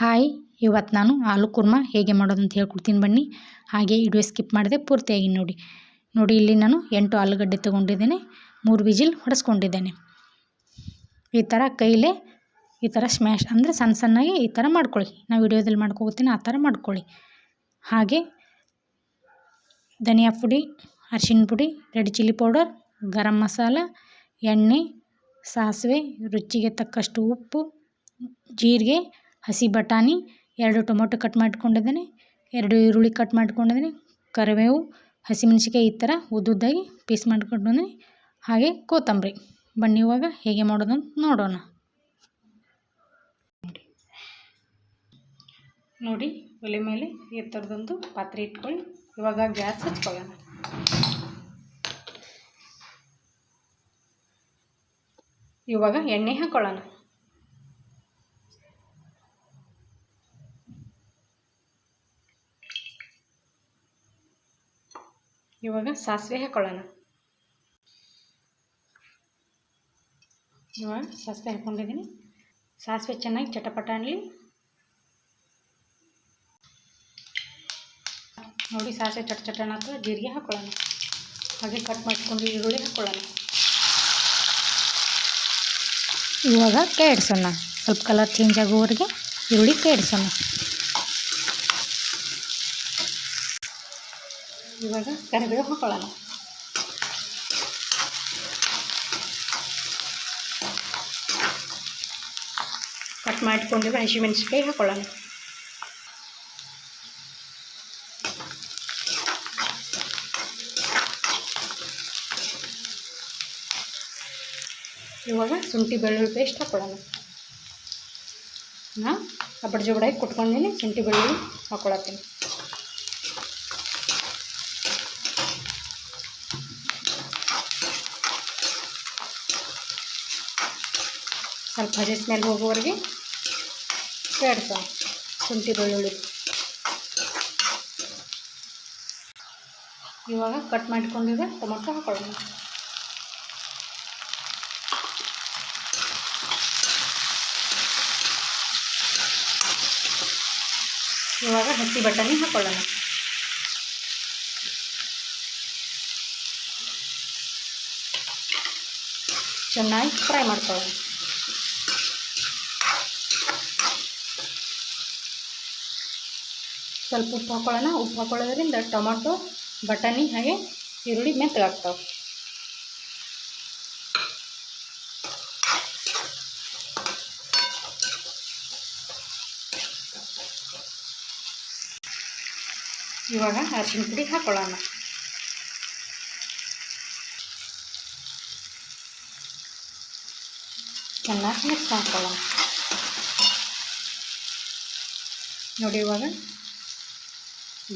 Hi, ಇವತ್ತು ನಾನು ಆಲೂ ಕುರ್ಮಾ ಹೇಗೆ ಮಾಡೋದು ಅಂತ ಹೇಳ್ಕೊಡ್ತೀನಿ ಬನ್ನಿ. ಹಾಗೆ ವಿಡಿಯೋ ಸ್ಕಿಪ್ ಮಾಡಿದೆ ಪೂರ್ತಿಯಾಗಿ ನೋಡಿ ಇಲ್ಲಿ ನಾನು 8 ಆಲೂಗಡ್ಡೆ ತೊಗೊಂಡಿದ್ದೇನೆ. 3 ವಿಜಿಲ್ ಹೊಡೆಸ್ಕೊಂಡಿದ್ದೇನೆ. ಈ ಥರ ಕೈಲೇ ಈ ಥರ ಸ್ಮ್ಯಾಶ್ ಅಂದರೆ ಸಣ್ಣಗೆ ಈ ಥರ ಮಾಡ್ಕೊಳ್ಳಿ. ನಾನು ವಿಡಿಯೋದಲ್ಲಿ ಮಾಡ್ಕೊಳ್ತೀನಿ, ಆ ಥರ ಮಾಡ್ಕೊಳ್ಳಿ. ಹಾಗೆ ಧನಿಯಾ ಪುಡಿ, ಅರಿಶಿನ ಪುಡಿ, red chilli powder, garam masala, ಎಣ್ಣೆ, ಸಾಸಿವೆ, ರುಚಿಗೆ ತಕ್ಕಷ್ಟು ಉಪ್ಪು, ಜೀರಿಗೆ, ಹಸಿ ಬಟಾಣಿ, 2 ಟೊಮೊಟೊ ಕಟ್ ಮಾಡ್ಕೊಂಡಿದ್ದೇನೆ, 2 ಈರುಳ್ಳಿ ಕಟ್ ಮಾಡ್ಕೊಂಡಿದ್ದೇನೆ, ಕರಿಬೇವು, ಹಸಿಮೆಣಸಿಕಾಯಿ ಈ ಥರ ಉದ್ದುದ್ದಾಗಿ ಪೀಸ್ ಮಾಡ್ಕೊಂಡಿದ್ದೀನಿ. ಹಾಗೆ ಕೊತ್ತಂಬರಿ. ಬನ್ನಿ ಇವಾಗ ಹೇಗೆ ಮಾಡೋದು ಅಂತ ನೋಡೋಣ. ನೋಡಿ ಒಲೆ ಮೇಲೆ ಈ ಥರದೊಂದು ಪಾತ್ರೆ ಇಟ್ಕೊಳ್ಳಿ. ಇವಾಗ ಗ್ಯಾಸ್ ಹಚ್ಕೊಳ್ಳೋಣ. ಇವಾಗ ಎಣ್ಣೆ ಹಾಕೊಳ್ಳೋಣ. ಇವಾಗ ಸಾಸಿವೆ ಹಾಕೊಳ್ಳೋಣ. ಇವಾಗ ಸಾಸಿವೆ ಹಾಕ್ಕೊಂಡಿದ್ದೀನಿ. ಸಾಸಿವೆ ಚೆನ್ನಾಗಿ ಚಟಪಟ ಅನ್ನಲಿ. ನೋಡಿ ಸಾಸಿವೆ ಚಟ ಅನ್ನೋ ಜೀರಿಗೆ ಹಾಕೊಳ್ಳೋಣ. ಹಾಗೆ ಕಟ್ ಮಾಡಿಕೊಂಡು ಈರುಳ್ಳಿ ಹಾಕೊಳ್ಳೋಣ. ಇವಾಗ ಕೈ ಆಡಿಸೋಣ. ಸ್ವಲ್ಪ ಕಲರ್ ಚೇಂಜ್ ಆಗೋವರೆಗೆ ಈರುಳ್ಳಿ ಕೈ ಆಡಿಸೋಣ. ಇವಾಗ ಕರಿಬೇವು ಹಾಕೊಳ್ಳೋಣ. ಕಟ್ ಮಾಡಿಕೊಂಡಿರೋ ಹಸಿಮೆಣಸಿನಕಾಯಿ ಹಾಕೊಳ್ಳೋಣ. ಇವಾಗ ಶುಂಠಿ ಬೆಳ್ಳುಳ್ಳಿ ಪೇಸ್ಟ್ ಹಾಕೊಳ್ಳೋಣ. ನಾನು ಕಬ್ಬಡಿ ಜೋಬಡಾಗಿ ಕುಟ್ಕೊಂಡಿದ್ದೀನಿ. ಶುಂಠಿ ಬೆಳ್ಳುಳ್ಳಿ ಹಾಕ್ಕೊಳತ್ತೀನಿ. ಸ್ವಲ್ಪ ಹಸಿ ಸ್ಮೆಲ್ ಹೋಗೋವರೆಗೆ ಬೇಡಿಸೋಣ ಶುಂಠಿ ಬೆಳ್ಳುಳ್ಳಿ. ಇವಾಗ ಕಟ್ ಮಾಡ್ಕೊಂಡಿದ್ರೆ ಟೊಮೊಟೊ ಹಾಕೊಳ್ಳೋಣ. ಇವಾಗ ಹಸಿ ಬಟಾಣಿ ಹಾಕೊಳ್ಳೋಣ. ಚೆನ್ನಾಗಿ ಫ್ರೈ ಮಾಡ್ಕೊಳ್ಳೋಣ. ಸ್ವಲ್ಪ ಉಪ್ಪು ಹಾಕೊಳ್ಳೋಣ. ಉಪ್ಪು ಹಾಕೊಳ್ಳೋದ್ರಿಂದ ಟೊಮೊಟೊ, ಬಟಾಣಿ ಹಾಗೆ ಈರುಳ್ಳಿ ಮೆತ್ತಗಾಗ್ತಾವೆ. ಇವಾಗ ಅರಿಶಿನ ಪುಡಿ ಹಾಕೊಳ್ಳೋಣ. ಚೆನ್ನಾಗಿ ಮಿಕ್ಸ್ ಮಾಡ್ಕೊಳ್ಳೋಣ. ನೋಡಿ ಇವಾಗ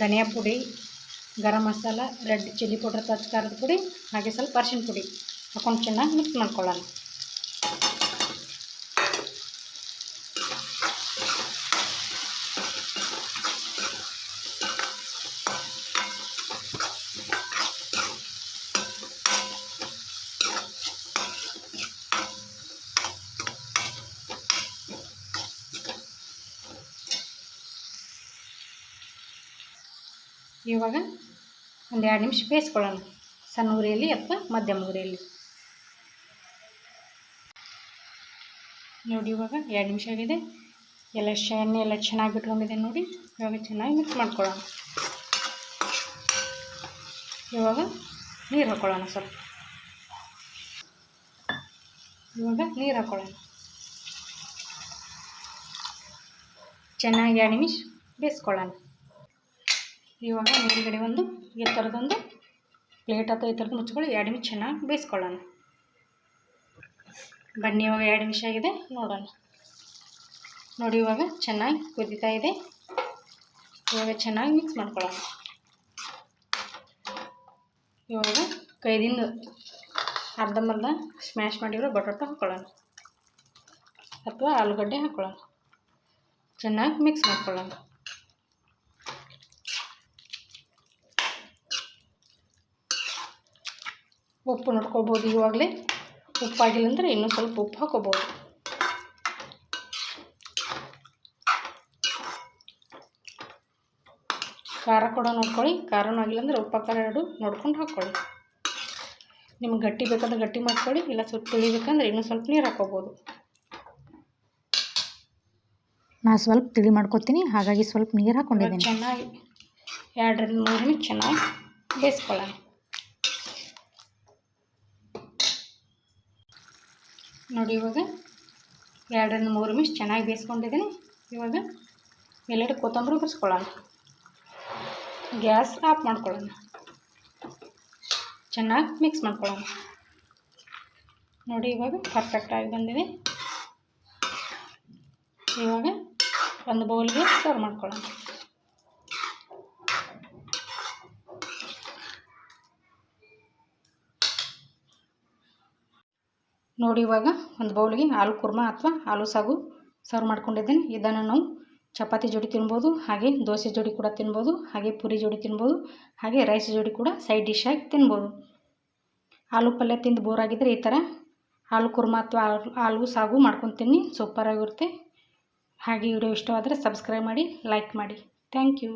ಧನಿಯಾ ಪುಡಿ, garam masala, red chilli powder, ಖಾರದ ಪುಡಿ ಹಾಗೆ ಸ್ವಲ್ಪ ಅರಿಶಿನ ಪುಡಿ ಹಾಕೊಂಡು ಚೆನ್ನಾಗಿ ಮಿಕ್ಸ್ ಮಾಡ್ಕೊಳ್ಳೋಣ. ಇವಾಗ ಒಂದು 2 ನಿಮಿಷ ಬೇಯಿಸ್ಕೊಳ್ಳೋಣ. ಸಣ್ಣ ಉರಿಯಲ್ಲಿ ಅಥವಾ ಮಧ್ಯಮ ಉರಿಯಲ್ಲಿ. ನೋಡಿ ಇವಾಗ 2 ನಿಮಿಷ ಆಗಿದೆ. ಎಣ್ಣೆ ಎಲ್ಲ ಚೆನ್ನಾಗಿ ಬಿಟ್ಕೊಂಡಿದೆ ನೋಡಿ. ಇವಾಗ ಚೆನ್ನಾಗಿ ಮಿಕ್ಸ್ ಮಾಡ್ಕೊಳ್ಳೋಣ. ಇವಾಗ ನೀರು ಹಾಕ್ಕೊಳ್ಳೋಣ. ಸ್ವಲ್ಪ ಇವಾಗ ನೀರು ಹಾಕ್ಕೊಳ್ಳೋಣ. ಚೆನ್ನಾಗಿ 2 ನಿಮಿಷ ಬೇಯಿಸ್ಕೊಳ್ಳೋಣ. ಇವಾಗ ಮೇಲ್ಗಡೆ ಒಂದು ಈ ಥರದೊಂದು ಪ್ಲೇಟ್ ಅಥವಾ ಈ ಥರದ್ದು ಮುಚ್ಕೊಳ್ಳಿ. 2 ನಿಮಿಷ ಚೆನ್ನಾಗಿ ಬೇಯಿಸ್ಕೊಳ್ಳೋಣ. ಬನ್ನಿ ಇವಾಗ 2 ನಿಮಿಷ ಆಗಿದೆ ನೋಡೋಣ. ನೋಡಿ ಇವಾಗ ಚೆನ್ನಾಗಿ ಕುದೀತಾ ಇದೆ. ಇವಾಗ ಚೆನ್ನಾಗಿ ಮಿಕ್ಸ್ ಮಾಡ್ಕೊಳ್ಳೋಣ. ಇವಾಗ ಕೈದಿಂದ ಅರ್ಧಂಬರ್ಧ ಸ್ಮ್ಯಾಶ್ ಮಾಡಿರೋ ಬಟಾಟೊ ಹಾಕ್ಕೊಳ್ಳೋಣ ಅಥವಾ ಆಲೂಗಡ್ಡೆ ಹಾಕ್ಕೊಳ್ಳೋಣ. ಚೆನ್ನಾಗಿ ಮಿಕ್ಸ್ ಮಾಡ್ಕೊಳ್ಳೋಣ. ಉಪ್ಪು ನೋಡ್ಕೊಬೋದು. ಇವಾಗಲೇ ಉಪ್ಪಾಗಿಲ್ಲ ಅಂದರೆ ಇನ್ನೂ ಸ್ವಲ್ಪ ಉಪ್ಪು ಹಾಕ್ಕೋಬೋದು. ಖಾರ ಕೂಡ ನೋಡ್ಕೊಳ್ಳಿ, ಖಾರನೂ ಆಗಿಲ್ಲ ಅಂದರೆ ಉಪ್ಪು ಖಾರ ಎರಡು ನೋಡ್ಕೊಂಡು ಹಾಕ್ಕೊಳ್ಳಿ. ನಿಮ್ಗೆ ಗಟ್ಟಿ ಬೇಕಾದ್ರೆ ಗಟ್ಟಿ ಮಾಡ್ಕೊಳ್ಳಿ, ಇಲ್ಲ ಸ್ವಲ್ಪ ತಿಳಿಬೇಕಂದ್ರೆ ಇನ್ನೂ ಸ್ವಲ್ಪ ನೀರು ಹಾಕ್ಕೋಬೋದು. ನಾನು ಸ್ವಲ್ಪ ತಿಳಿ ಮಾಡ್ಕೊತೀನಿ, ಹಾಗಾಗಿ ಸ್ವಲ್ಪ ನೀರು ಹಾಕ್ಕೊಂಡಿದ್ದೀನಿ. ಚೆನ್ನಾಗಿ 2ರಿಂದ 3 ನಿಮಿಷ ಚೆನ್ನಾಗಿ ಬೇಯಿಸ್ಕೊಳ್ಳೋಣ. ನೋಡಿ ಇವಾಗ 2ರಿಂದ 3 ನಿಮಿಷ ಚೆನ್ನಾಗಿ ಬೇಯಿಸ್ಕೊಂಡಿದ್ದೀನಿ. ಇವಾಗ ಮೇಲ್ಗಡೆ ಕೊತ್ತಂಬರಿ ಬರೆಸ್ಕೊಳ್ಳೋಣ. ಗ್ಯಾಸ್ ಆಫ್ ಮಾಡ್ಕೊಳ್ಳೋಣ. ಚೆನ್ನಾಗಿ ಮಿಕ್ಸ್ ಮಾಡ್ಕೊಳ್ಳೋಣ. ನೋಡಿ ಇವಾಗ ಪರ್ಫೆಕ್ಟಾಗಿ ಬಂದಿದೆ. ಇವಾಗ ಒಂದು ಬೌಲ್ಗೆ ಸರ್ವ್ ಮಾಡ್ಕೊಳ್ಳೋಣ. ನೋಡಿ ಇವಾಗ ಒಂದು ಬೌಲ್ಗೆ ಆಲೂ ಕುರ್ಮಾ ಅಥವಾ ಆಲೂ ಸಾಗು ಸರ್ವ್ ಮಾಡ್ಕೊಂಡಿದ್ದೀನಿ. ಇದನ್ನು ನಾವು ಚಪಾತಿ ಜೋಡಿ ತಿನ್ಬೋದು, ಹಾಗೆ ದೋಸೆ ಜೋಡಿ ಕೂಡ ತಿನ್ಬೋದು, ಹಾಗೆ ಪೂರಿ ಜೋಡಿ ತಿನ್ಬೋದು, ಹಾಗೆ ರೈಸ್ ಜೋಡಿ ಕೂಡ ಸೈಡ್ ಡಿಶ್ ಆಗಿ ತಿನ್ಬೋದು. ಆಲೂ ಪಲ್ಯ ತಿಂದು ಬೋರ್ ಆಗಿದ್ದರೆ ಈ ಥರ ಆಲೂ ಕುರ್ಮಾ ಅಥವಾ ಆಲೂ ಸಾಗು ಮಾಡ್ಕೊಂಡು ತಿನ್ನಿ, ಸೂಪರಾಗಿರುತ್ತೆ. ಹಾಗೆ ವಿಡಿಯೋ ಇಷ್ಟವಾದರೆ ಸಬ್ಸ್ಕ್ರೈಬ್ ಮಾಡಿ, ಲೈಕ್ ಮಾಡಿ. Thank you.